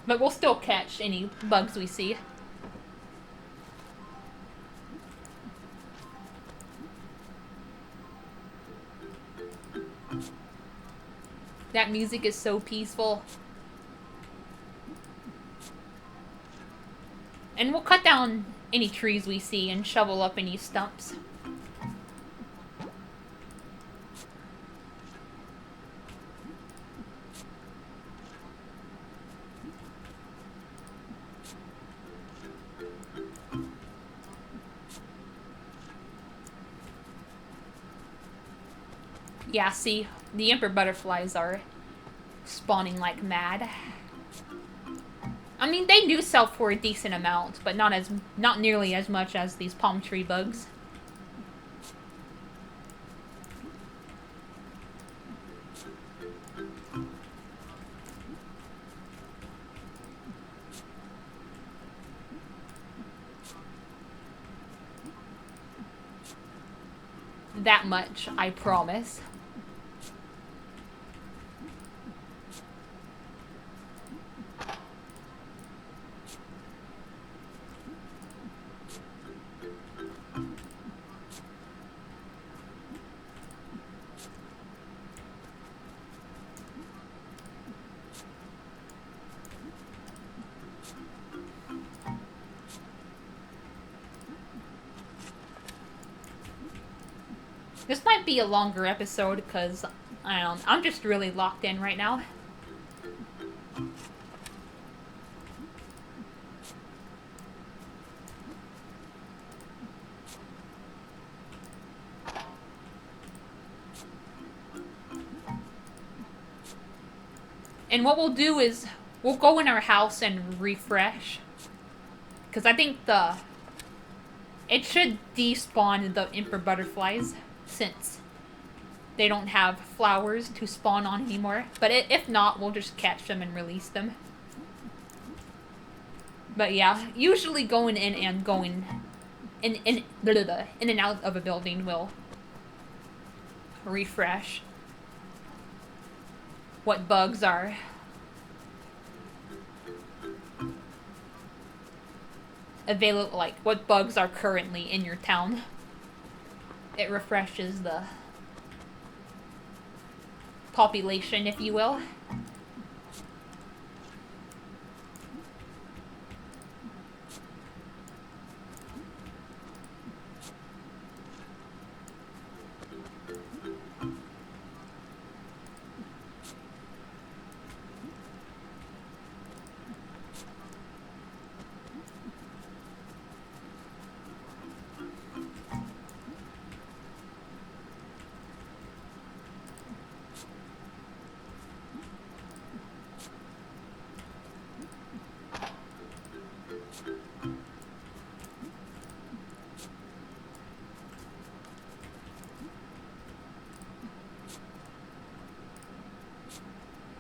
But we'll still catch any bugs we see. That music is so peaceful. And we'll cut down any trees we see and shovel up any stumps. Yeah, see, the emperor butterflies are spawning like mad. I mean, they do sell for a decent amount, but not nearly as much as these palm tree bugs. That much, I promise. This might be a longer episode because I don't. I'm just really locked in right now. And what we'll do is we'll go in our house and refresh. Because I think it should despawn the emperor butterflies since they don't have flowers to spawn on anymore. But if not, we'll just catch them and release them. But yeah, usually going in and going in and out of a building will refresh what bugs are available, like what bugs are currently in your town. It refreshes the population, if you will.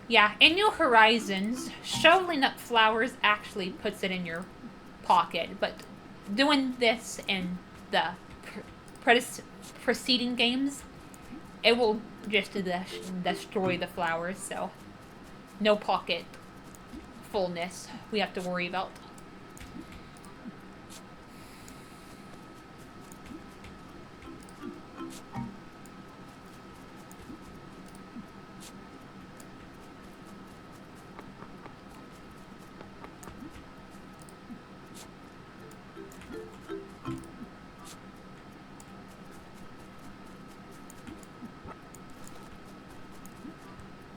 Yeah, in New Horizons, shoveling up flowers actually puts it in your pocket, but doing this in the preceding games, it will just destroy the flowers, so no pocket fullness we have to worry about.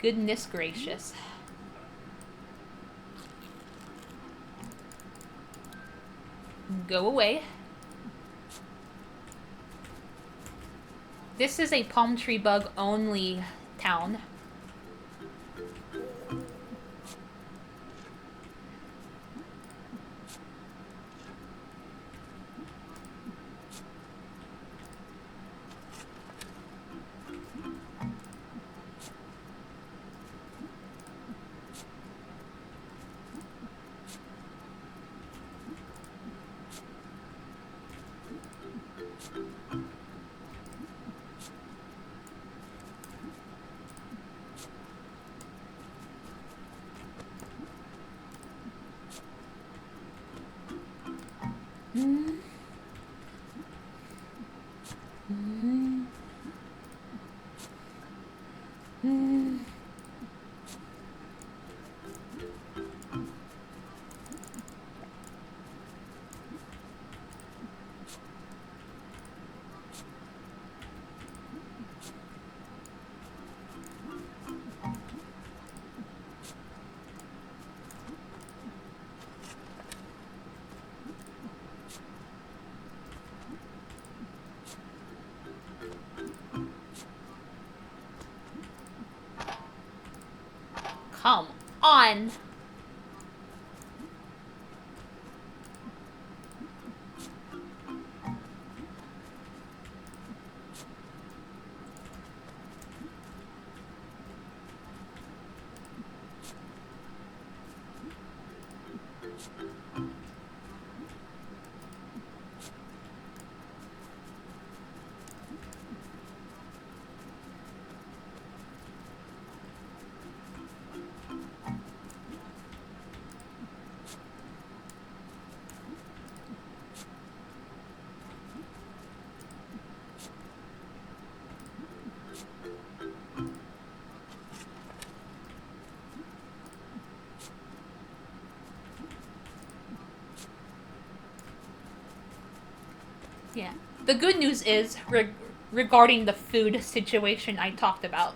Goodness gracious. Go away. This is a palm tree bug only town. Come on. Yeah. The good news is regarding the food situation I talked about.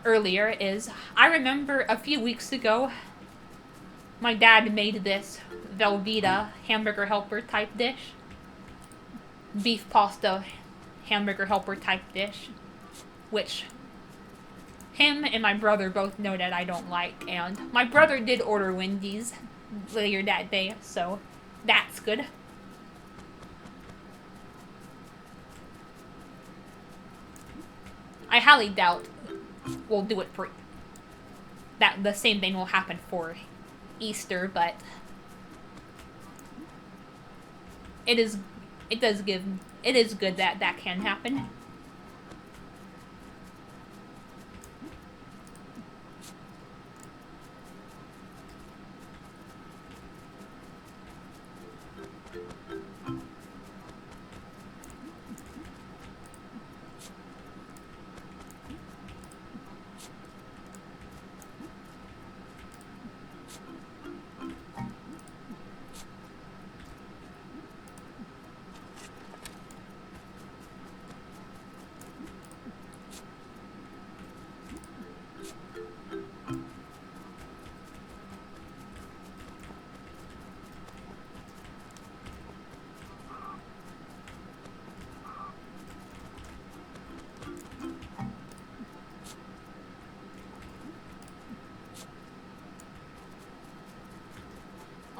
earlier is I remember a few weeks ago my dad made this Velveeta hamburger helper type dish. Beef pasta hamburger helper type dish. Which him and my brother both know that I don't like. And my brother did order Wendy's later that day, so that's good. I highly doubt we'll do it for that. The same thing will happen for Easter, but it is good that that can happen.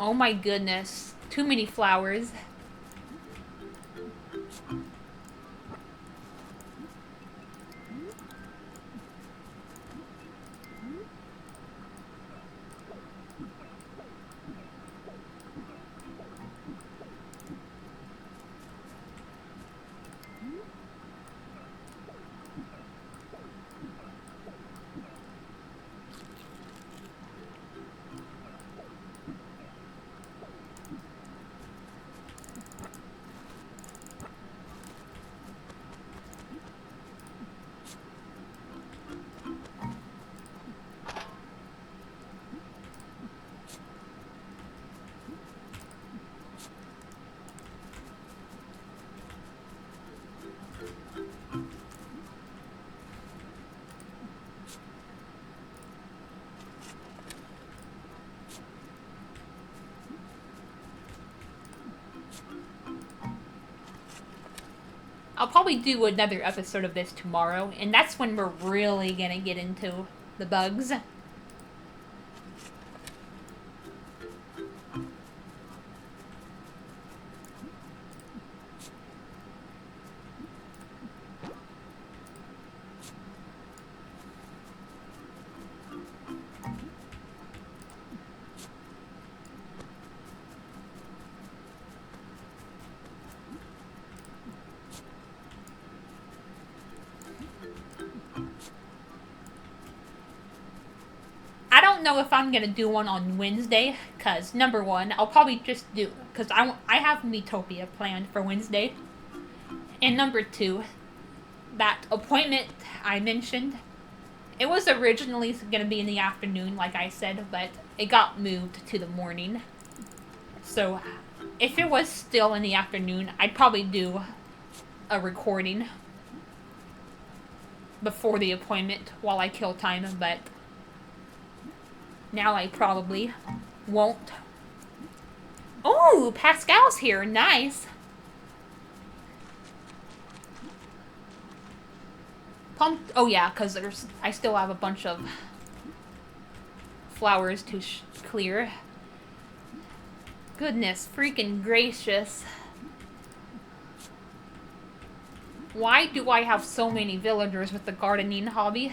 Oh my goodness. Too many flowers. I'll probably do another episode of this tomorrow, and that's when we're really gonna get into the bugs. I don't know if I'm gonna do one on Wednesday, cause number one, I'll probably just do, cause I have Miitopia planned for Wednesday, and number two, that appointment I mentioned, it was originally gonna be in the afternoon, like I said, but it got moved to the morning. So, if it was still in the afternoon, I'd probably do a recording before the appointment while I kill time, but now I probably won't. Oh, Pascal's here. Nice. Pumped. Oh yeah, because I still have a bunch of flowers to clear. Goodness freaking gracious. Why do I have so many villagers with the gardening hobby?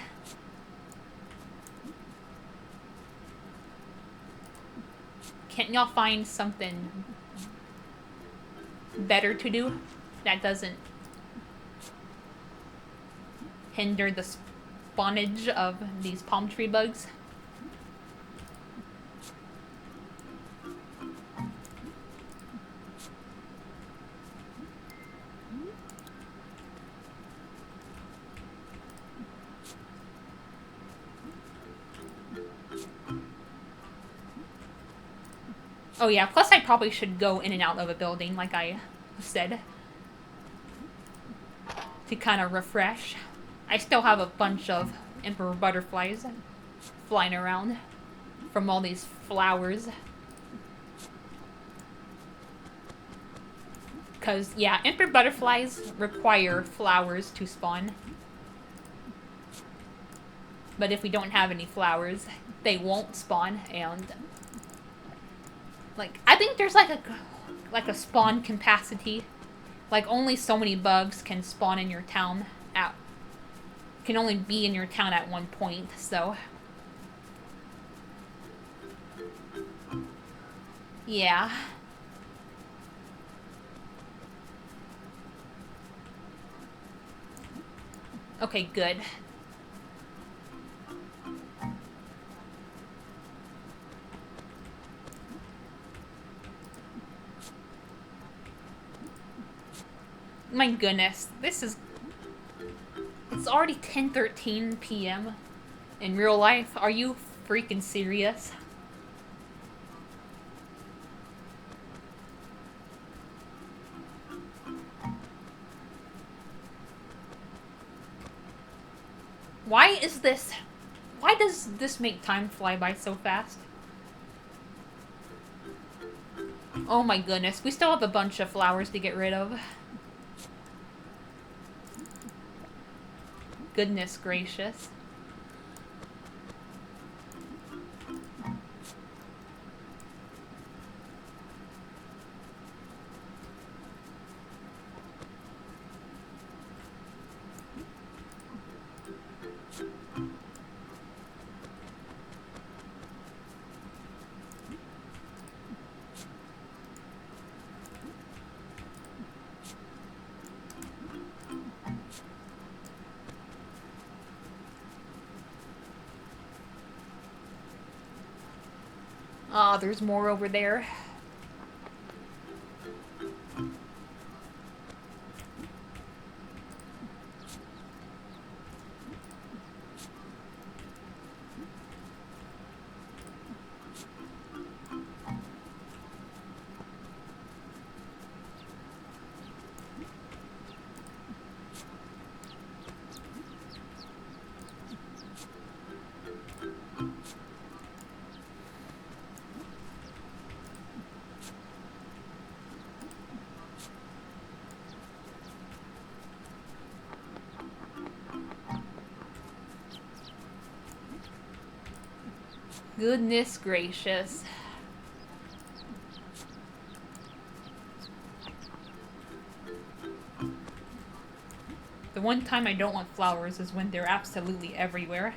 Can't y'all find something better to do that doesn't hinder the spawnage of these palm tree bugs? Oh yeah, plus I probably should go in and out of a building, like I said, to kind of refresh. I still have a bunch of emperor butterflies flying around from all these flowers. Because, yeah, emperor butterflies require flowers to spawn. But if we don't have any flowers, they won't spawn, and... Like, I think there's like a spawn capacity. Like, only so many bugs can spawn in your town can only be in your town at one point, so... Yeah. Okay, good. My goodness, this is... It's already 10:13 p.m. in real life. Are you freaking serious? Why does this make time fly by so fast? Oh my goodness, we still have a bunch of flowers to get rid of. Goodness gracious. Ah, there's more over there. Goodness gracious. The one time I don't want flowers is when they're absolutely everywhere.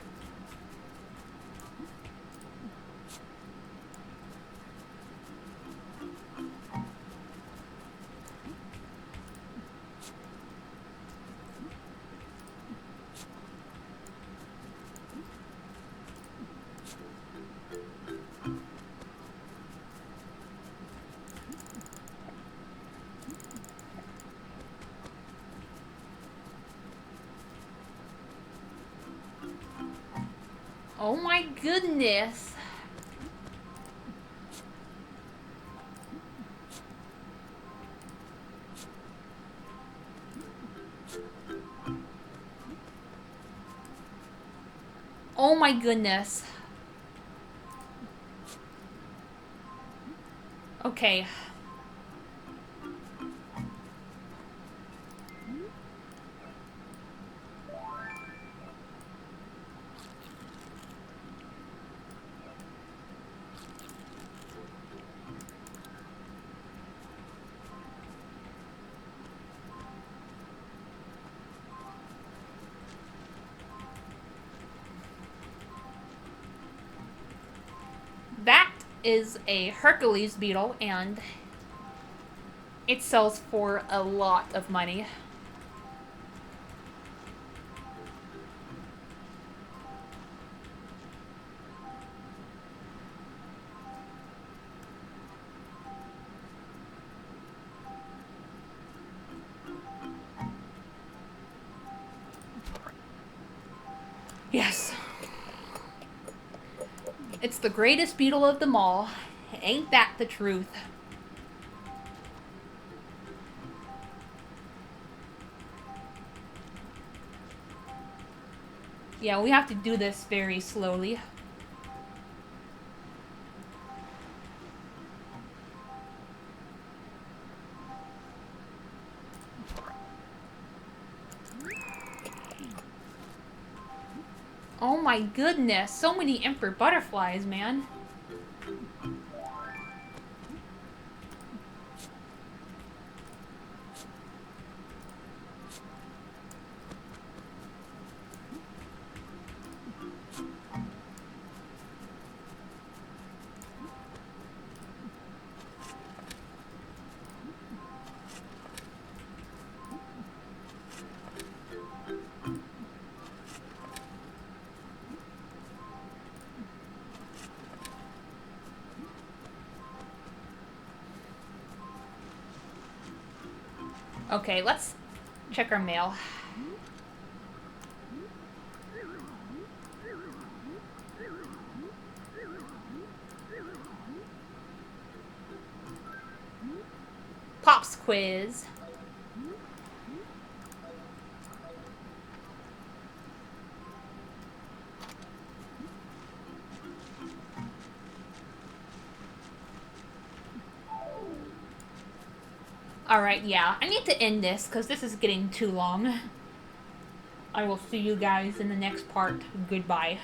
Oh my goodness. Oh my goodness. Okay. That is a Hercules beetle, and it sells for a lot of money. Yes. It's the greatest beetle of them all. Ain't that the truth? Yeah, we have to do this very slowly. Oh my goodness, so many emperor butterflies, man. Okay, let's check our mail. Pops quiz. Alright, yeah. I need to end this because this is getting too long. I will see you guys in the next part. Goodbye.